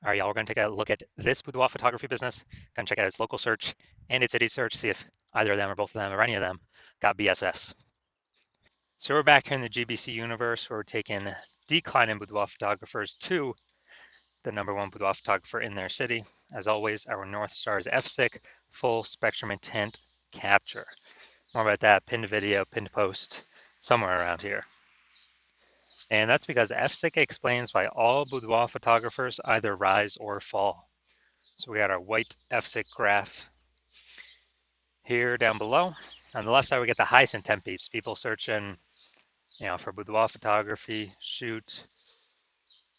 All right, y'all, we're going to take a look at this boudoir photography business. Going to check out its local search and its city search, see if either of them or both of them or any of them got BSS. So we're back here in the GBC universe where we're taking declining boudoir photographers to the #1 boudoir photographer in their city. As always, our North Star is FSIC, full spectrum intent capture. More about that, pinned video, pinned post, somewhere around here. And that's because FSIC explains why all boudoir photographers either rise or fall. So we got our white FSIC graph here down below. On the left side, we get the highest intent peeps, people searching, for boudoir photography, shoot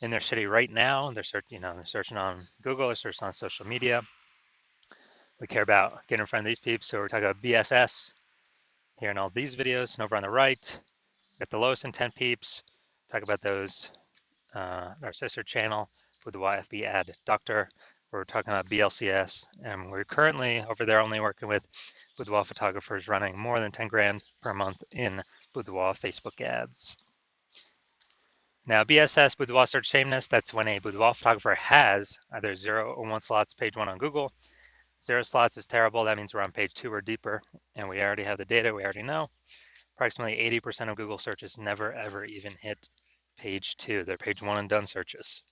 in their city right now. They're searching on Google, they're searching on social media. We care about getting in front of these peeps, so we're talking about BSS here in all these videos. And over on the right, got the lowest intent peeps. Talk about those, our sister channel with the YFB ad doctor. We're talking about BLCS, and we're currently over there only working with boudoir photographers running more than 10 grand per month in boudoir Facebook ads. Now, BSS, boudoir search sameness, that's when a boudoir photographer has either 0 or 1 slots page 1 on Google. 0 slots is terrible. That means we're on page 2 or deeper, and we already have the data. We already know. Approximately 80% of Google searches never, ever even hit page 2. They're page 1 and done searches.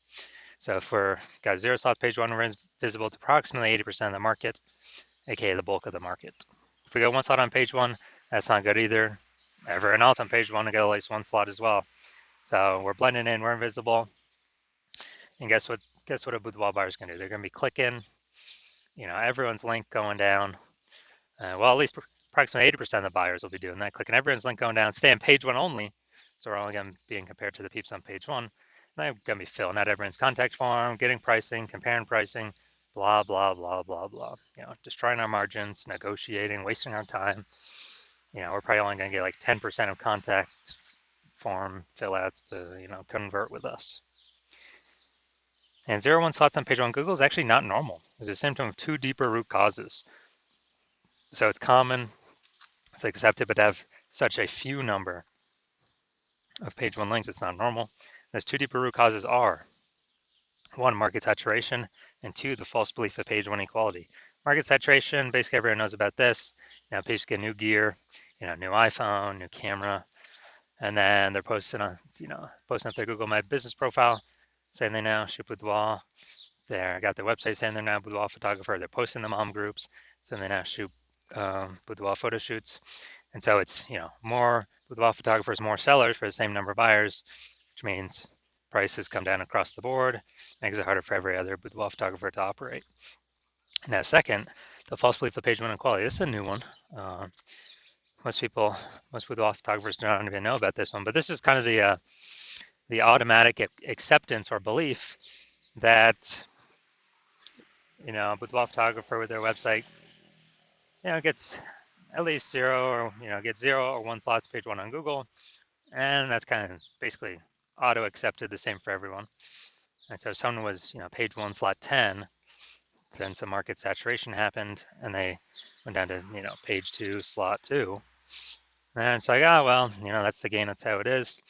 So if we're got 0 slots, page 1 is visible to approximately 80% of the market, aka the bulk of the market. If we go 1 slot on page 1, that's not good either. Everyone else on page 1 to get at least 1 slot as well. So we're blending in, we're invisible. And guess what a boudoir buyer is going to do? They're going to be clicking, everyone's link going down. Well, at least approximately 80% of the buyers will be doing that, clicking everyone's link going down, stay on page 1 only. So we're only going to be compared to the peeps on page 1. And they're going to be filling out everyone's contact form, getting pricing, comparing pricing, blah, blah, blah, blah, blah. Destroying our margins, negotiating, wasting our time. We're probably only going to get like 10% of contact form fill outs to, convert with us. And 0-1 slots on page 1 Google is actually not normal. It's a symptom of 2 deeper root causes. So it's common, it's accepted, but to have such a few number of page 1 links, it's not normal. Those 2 deeper root causes are 1, market saturation, and 2, the false belief of page 1 equality. Market saturation, basically everyone knows about this. People get new gear, new iPhone, new camera, and then they're posting on, posting up their Google My Business profile, saying they now shoot boudoir. They got their website saying they're now boudoir photographer. They're posting the mom groups, saying they now shoot boudoir photo shoots. And so it's, more boudoir photographers, more sellers for the same number of buyers, which means prices come down across the board, makes it harder for every other boudoir photographer to operate. Now, second, the false belief of page 1 equality. This is a new one. Most boudoir photographers don't even know about this one, but this is kind of the automatic acceptance or belief that, a boudoir photographer with their website, gets at least 0 or, gets 0 or 1 slots page 1 on Google. And that's kind of basically auto accepted the same for everyone. And so if someone was, page 1 slot 10, then some market saturation happened and they went down to, page 2 slot 2. And it's like, oh, well, that's the game, that's how it is.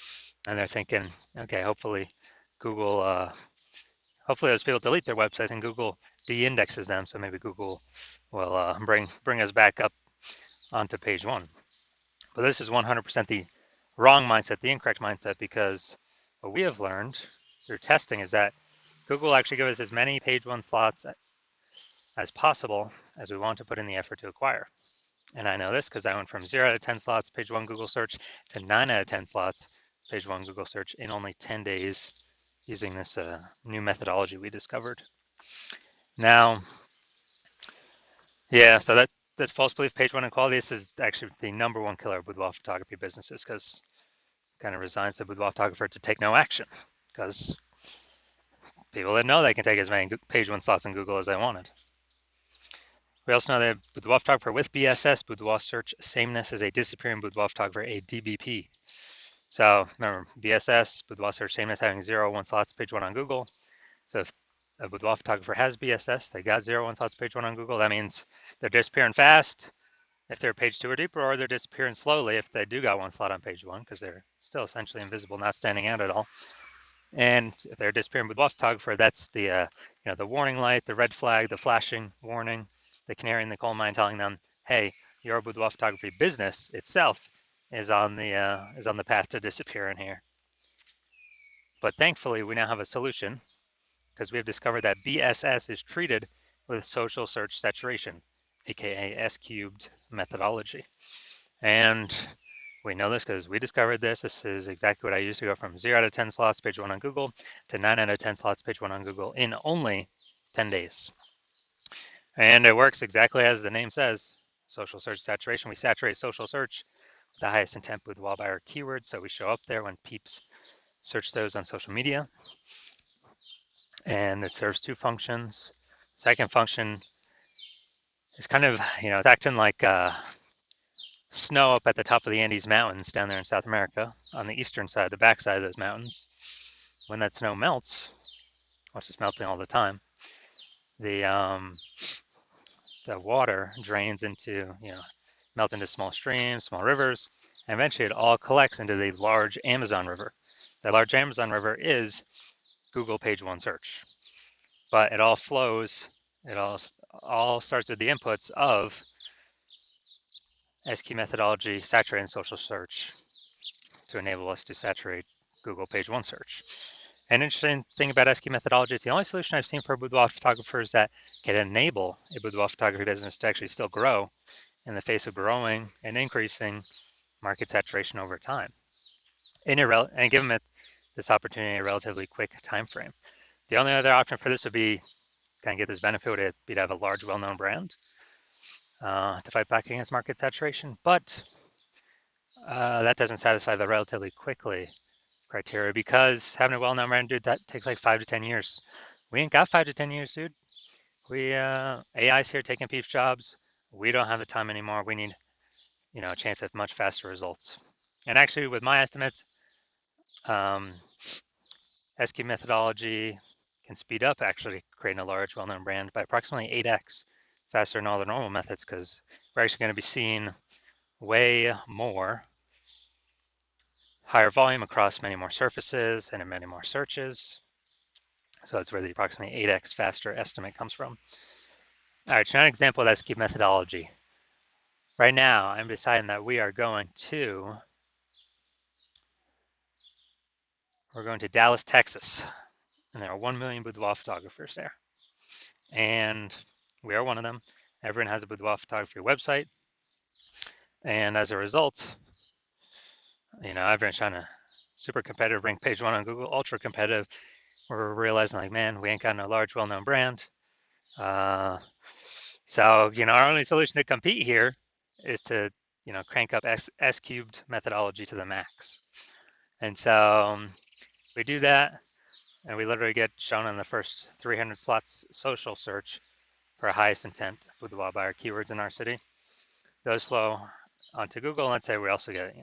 And they're thinking, okay, hopefully Google, hopefully those people delete their websites and Google de-indexes them. So maybe Google will bring us back up onto page 1. But this is 100% the wrong mindset, the incorrect mindset, because what we have learned through testing is that Google actually gives us as many page 1 slots as possible as we want to put in the effort to acquire. And I know this because I went from 0 out of 10 slots page 1 Google search to 9 out of 10 slots page 1 Google search in only 10 days using this new methodology we discovered. Now, yeah, so that's false belief page 1 equality. This is actually the #1 killer of boudoir photography businesses because it kind of resigns the boudoir photographer to take no action because people didn't know they can take as many page 1 slots in Google as they wanted. We also know that boudoir photographer with BSS, boudoir search sameness, is a disappearing boudoir photographer, a DBP. So remember, BSS, boudoir search sameness, having 0, 1 slots page 1 on Google. So if a boudoir photographer has BSS, they got 0, 1 slots page 1 on Google, that means they're disappearing fast if they're page 2 or deeper, or they're disappearing slowly if they do got 1 slot on page 1 because they're still essentially invisible, not standing out at all. And if they're disappearing boudoir photographer, that's the the warning light, the red flag, the flashing warning, the canary in the coal mine telling them, hey, your boudoir photography business itself is on the path to disappearing here. But thankfully, we now have a solution because we have discovered that BSS is treated with social search saturation, aka S cubed methodology. And we know this because we discovered this. This is exactly what I used to go from 0 out of 10 slots, page 1 on Google, to 9 out of 10 slots, page 1 on Google in only 10 days. And it works exactly as the name says, social search saturation. We saturate social search with the highest intent boudoir buyer keywords, so we show up there when peeps search those on social media. And it serves two functions. Second function is kind of, it's acting like snow up at the top of the Andes Mountains down there in South America on the eastern side, the backside of those mountains. When that snow melts, which is melting all the time, the water drains into, melts into small streams, small rivers, and eventually it all collects into the large Amazon River. The large Amazon River is Google page one search, but it all flows, it all starts with the inputs of SQ methodology, saturating social search to enable us to saturate Google page one search. An interesting thing about SQ methodology, it's the only solution I've seen for boudoir photographers that can enable a boudoir photography business to actually still grow in the face of growing and increasing market saturation over time, and give them this opportunity in a relatively quick time frame. The only other option for this would be kind of get this benefit would be to have a large, well-known brand to fight back against market saturation, but that doesn't satisfy the relatively quickly criteria because having a well-known brand, dude, that takes like 5 to 10 years. We ain't got 5 to 10 years, dude. AI's here taking people's jobs. We don't have the time anymore. We need, a chance at much faster results. And actually, with my estimates, SQ methodology can speed up actually creating a large, well-known brand by approximately 8x faster than all the normal methods because we're actually going to be seeing way more higher volume across many more surfaces and in many more searches. So that's where the approximately 8x faster estimate comes from. All right, so an example of SQ methodology. Right now, I'm deciding that we're going to Dallas, Texas, and there are 1 million boudoir photographers there. And we are one of them. Everyone has a boudoir photography website. And as a result, everyone's trying to super competitive, rank page one on Google, ultra competitive. We're realizing like, man, we ain't got no large, well-known brand. So, our only solution to compete here is to, crank up S cubed methodology to the max. And so we do that, and we literally get shown in the first 300 slots social search for highest intent boudoir buyer keywords in our city. Those flow onto Google. Let's say we also get,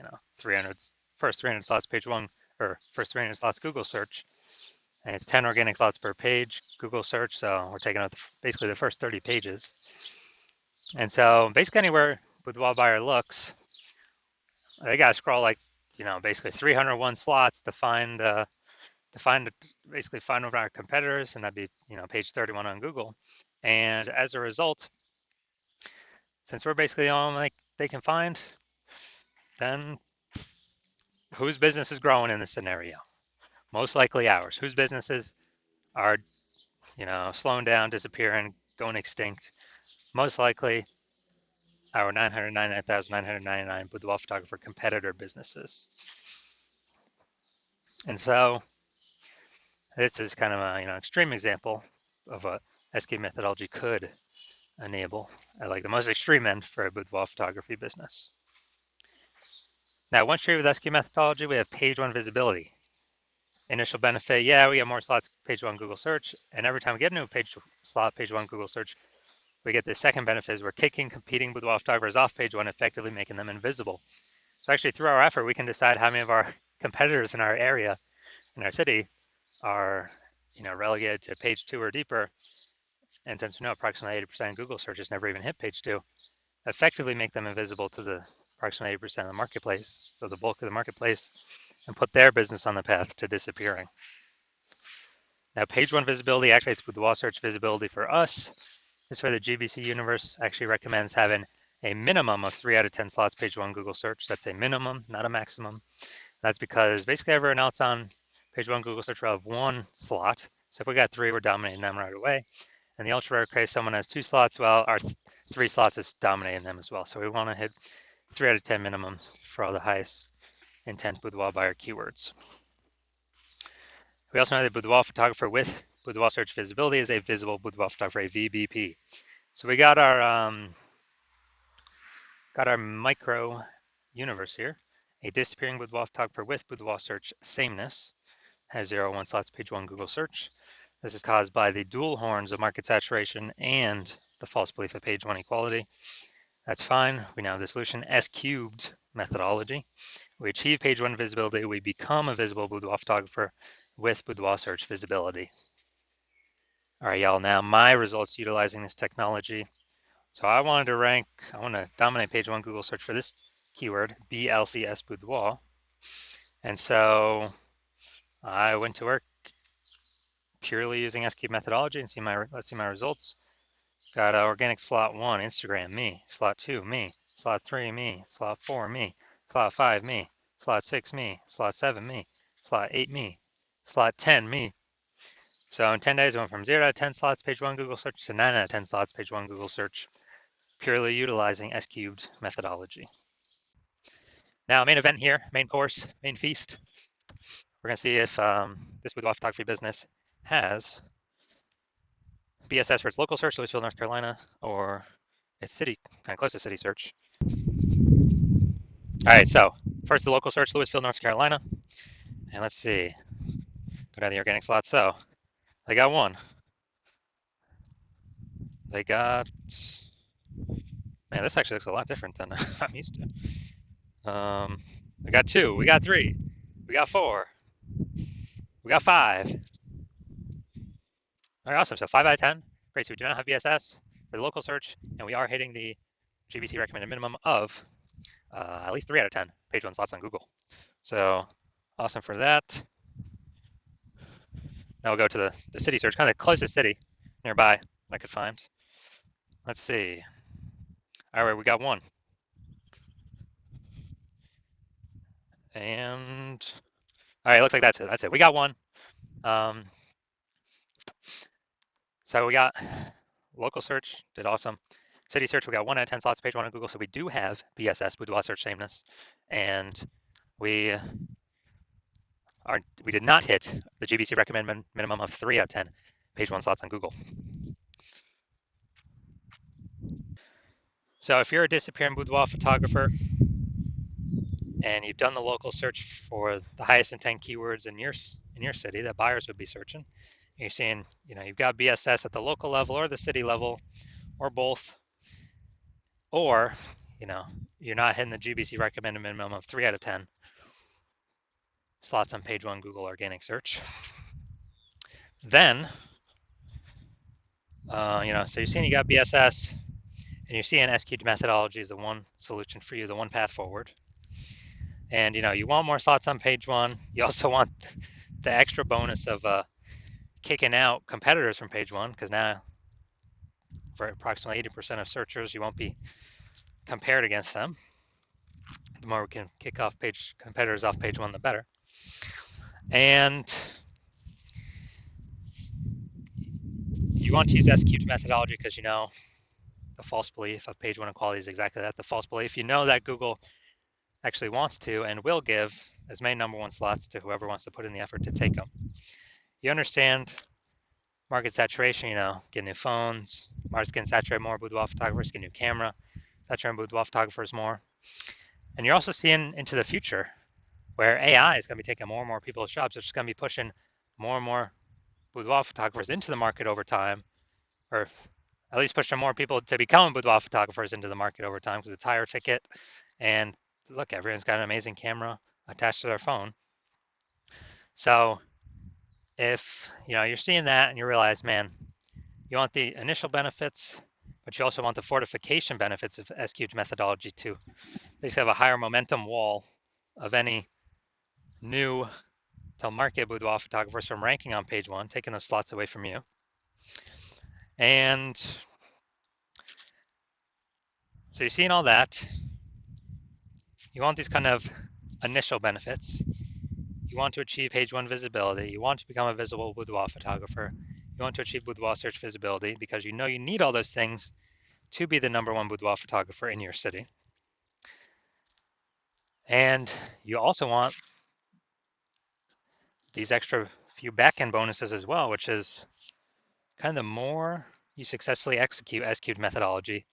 first 300 slots page one, or first 300 slots Google search, and it's 10 organic slots per page Google search. So we're taking out basically the first 30 pages. And so basically anywhere boudoir buyer looks, they got to scroll like, basically 301 slots to find basically find one of our competitors, and that'd be, page 31 on Google. And as a result, since we're basically the only they can find, then whose business is growing in this scenario? Most likely ours. Whose businesses are, slowing down, disappearing, going extinct? Most likely our 999,999 boudoir photographer competitor businesses. And so this is kind of an extreme example of what SQ methodology could enable at like the most extreme end for a boudoir photography business. Now, once you're with SQ methodology, we have page one visibility. Initial benefit, yeah, we get more slots page one Google search, and every time we get a new page one Google search, we get the second benefit is we're kicking competing boudoir photographers off page one, effectively making them invisible. So actually through our effort, we can decide how many of our competitors in our area, in our city, are relegated to page two or deeper. And since we know approximately 80% of Google searches never even hit page two, effectively make them invisible to the approximately 80% of the marketplace, so the bulk of the marketplace, and put their business on the path to disappearing. Now, page one visibility activates Boudoir search visibility for us. This is where the GBC universe actually recommends having a minimum of 3 out of 10 slots page one Google search. That's a minimum, not a maximum. That's because basically everyone else on page one Google search will have 1 slot. So if we got 3, we're dominating them right away. And the ultra rare case, someone has 2 slots, well, our 3 slots is dominating them as well. So we want to hit 3 out of 10 minimum for all the highest intent boudoir buyer keywords. We also know that boudoir photographer with boudoir search visibility is a visible boudoir photographer, a VBP. So we got our micro universe here. A disappearing boudoir photographer with boudoir search sameness has 0, 1 slots page one Google search. This is caused by the dual horns of market saturation and the false belief of page one equality. That's fine. We now have the solution S cubed methodology. We achieve page one visibility. We become a visible boudoir photographer with boudoir search visibility. All right, y'all. Now my results utilizing this technology. So I want to dominate page one Google search for this keyword, BLCS boudoir. And so I went to work purely using S cubed methodology and let's see my results. Got organic slot 1, Instagram, me. Slot 2, me. Slot 3, me. Slot 4, me. Slot 5, me. Slot 6, me. Slot 7, me. Slot 8, me. Slot 10, me. So in 10 days, I went from 0 out of 10 slots page one Google search to 9 out of 10 slots page one Google search, purely utilizing S cubed methodology. Now, main event here, main course, main feast. We're going to see if this boudoir photography business has BSS for its local search, Louisville, North Carolina, or its city, kind of close to city search. All right, so first the local search, Louisville, North Carolina. And let's see, go down the organic slot. So they got 1. They got, man, this actually looks a lot different than I'm used to. We got 2, we got 3, we got 4, we got 5. All right, awesome. So 5 out of 10. Great. So we do not have BSS for the local search, and we are hitting the GBC recommended minimum of at least 3 out of 10 page one slots on Google. So awesome for that. Now we'll go to the city search, kind of the closest city nearby I could find. Let's see. All right, we got 1. And all right, looks like that's it. That's it. We got 1. So we got local search, did awesome. City search, we got 1 out of 10 slots page one on Google. So we do have BSS, boudoir search sameness, and we did not hit the GBC recommended minimum of 3 out of 10 page one slots on Google. So if you're a disappearing boudoir photographer and you've done the local search for the highest intent keywords in your city that buyers would be searching, you're seeing, you've got BSS at the local level or the city level or both, or, you're not hitting the GBC recommended minimum of 3 out of 10 slots on page one Google organic search. Then, so you're seeing you got BSS and you're seeing S cubed methodology is the one solution for you, the one path forward. And, you want more slots on page one. You also want the extra bonus of kicking out competitors from page one, because now for approximately 80% of searchers, you won't be compared against them. The more we can kick off competitors off page one, the better. And you want to use S cubed methodology because the false belief of page one equality is exactly that, the false belief. You know that Google actually wants to and will give as many number 1 slots to whoever wants to put in the effort to take them. You understand market saturation, get new phones, market's getting saturated more, boudoir photographers get new camera, saturating boudoir photographers more. And you're also seeing into the future where AI is going to be taking more and more people's jobs. It's just going to be pushing more and more boudoir photographers into the market over time, or at least pushing more people to become boudoir photographers into the market over time because it's higher ticket. And look, everyone's got an amazing camera attached to their phone. So if you're seeing that and you realize, man, you want the initial benefits, but you also want the fortification benefits of S cubed methodology to basically have a higher momentum wall of any new to market boudoir photographers from ranking on page one, taking those slots away from you. And so you're seeing all that. You want these kind of initial benefits. You want to achieve page one visibility. You want to become a visible boudoir photographer. You want to achieve boudoir search visibility because you know you need all those things to be the #1 boudoir photographer in your city. And you also want these extra few backend bonuses as well, which is kind of the more you successfully execute S-cubed methodology,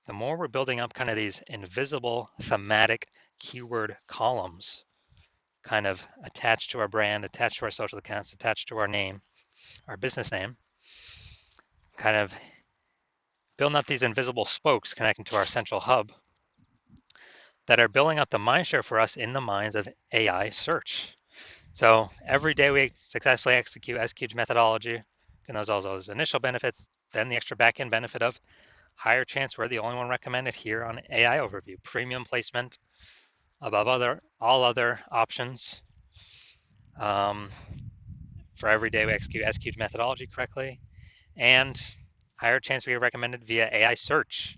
the more we're building up kind of these invisible thematic keyword columns kind of attached to our brand, attached to our social accounts, attached to our name, our business name, kind of building up these invisible spokes connecting to our central hub that are building up the mindshare for us in the minds of AI search. So every day we successfully execute S-cubed methodology, and those initial benefits, then the extra backend benefit of higher chance we're the only one recommended here on AI Overview, premium placement above all other options. For every day we execute S-cubed methodology correctly, and higher chance we are recommended via AI search,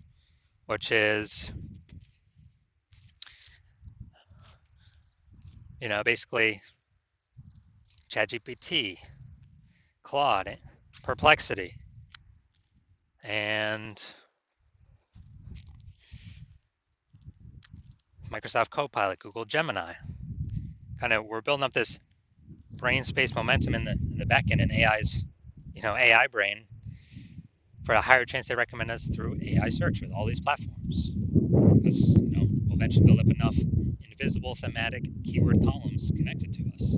which is, basically ChatGPT, Claude, Perplexity, and Microsoft Copilot, Google Gemini. Kind of, we're building up this brain space momentum in the back end in AI's, AI brain for a higher chance they recommend us through AI search with all these platforms. Because, we'll eventually build up enough invisible thematic keyword columns connected to us,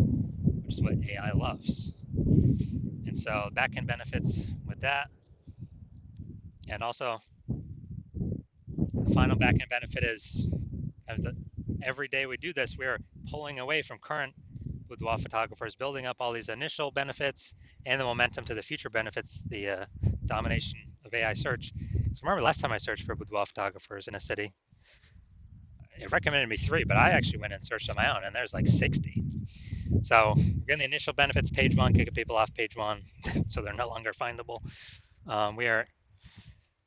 which is what AI loves. And so backend benefits with that. And also, the final backend benefit is every day we do this, we are pulling away from current boudoir photographers, building up all these initial benefits and the momentum to the future benefits, the domination of AI search. So remember last time I searched for boudoir photographers in a city, it recommended me 3, but I actually went and searched on my own, and there's like 60. So we're getting the initial benefits page one, kicking people off page one, so they're no longer findable. We are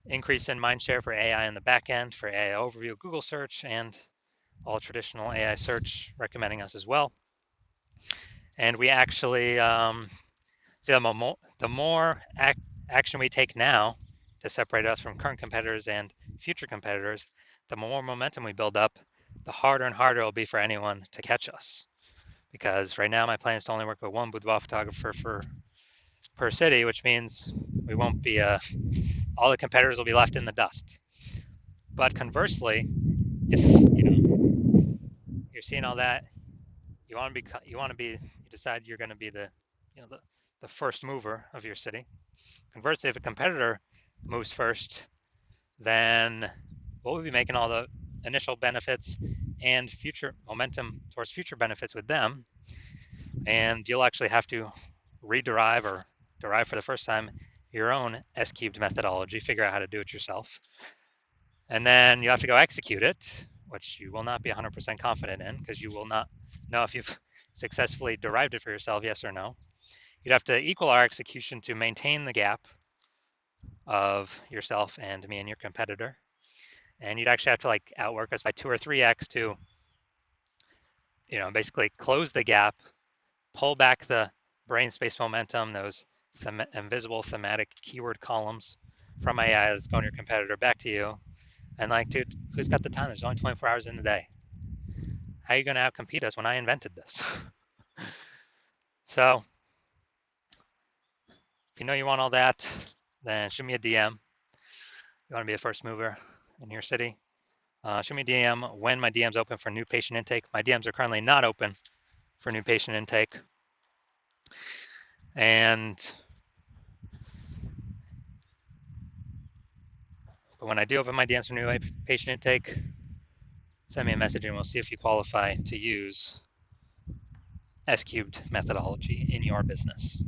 increasing mindshare for AI in the back end, for AI Overview, Google search, and all traditional AI search recommending us as well. And we actually, the more action we take now to separate us from current competitors and future competitors, the more momentum we build up, the harder and harder it'll be for anyone to catch us. Because right now my plan is to only work with one boudoir photographer per city, which means we won't be, all the competitors will be left in the dust. But conversely, if you're seeing all that, you decide you're going to be the first mover of your city. Conversely, if a competitor moves first, then we'll be making all the initial benefits and future momentum towards future benefits with them. And you'll actually have to rederive or derive for the first time your own S-cubed methodology, figure out how to do it yourself. And then you have to go execute it, which you will not be 100% confident in because you will not know if you've successfully derived it for yourself, yes or no. You'd have to equal our execution to maintain the gap of yourself and me and your competitor. And you'd actually have to outwork us by 2 or 3x to, basically close the gap, pull back the brain space momentum, those invisible thematic keyword columns from AI that's going to your competitor back to you. And dude, who's got the time? There's only 24 hours in the day. How are you going to outcompete us when I invented this? So if you know you want all that, then shoot me a DM. You want to be a first mover in your city? Shoot me a DM when my DM's open for new patient intake. My DMs are currently not open for new patient intake. But when I do open my DMs for new patient intake, send me a message and we'll see if you qualify to use S-cubed methodology in your business.